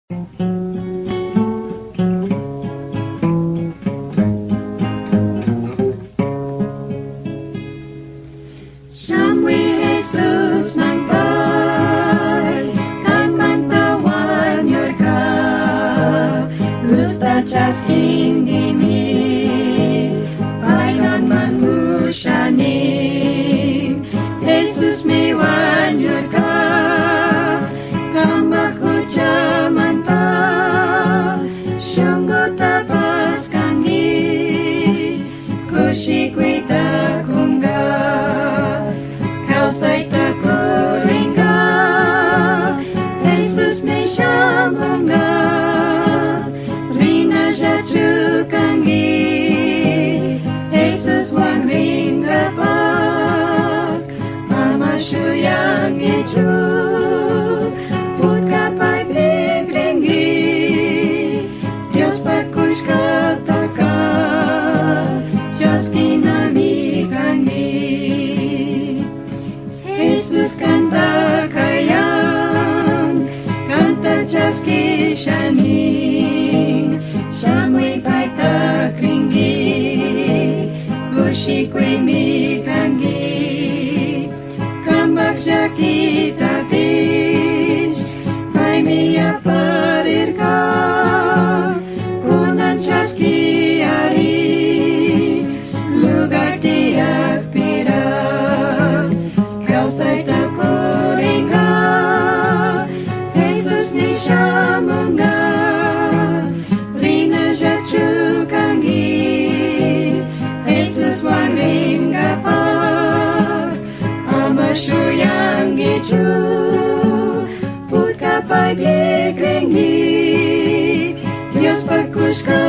Siya'y Jesus ng pag, kang mantawan yor ka, gusta Diyas hindi mi, pailan man husyanin, Jesus mi wan yor ka, kang makudyaman pa, syunggo tapas kangi, kushikwi takungga, say takuringa, Jesus may shamunga, rina jatu kangi, Jesus wang ringa pak, amashuyang itu, put kapay pigringi, Dios pakush kataka, Diyos kinamikangi. Jesus kanta kayang, kanta Diyas kisyaning, siya'y pagtakringgi, kushikwe mi kanggi, kambak siya kitapis, may miya parir ka, kunan Diyas kiyari, lugar tiyak pira. Say takuringa, Jesus ni shamunga, rina jatu kangi, Jesus wang ringa pa, amashuyang itu, put kapay bigringi, Dios pakush ka.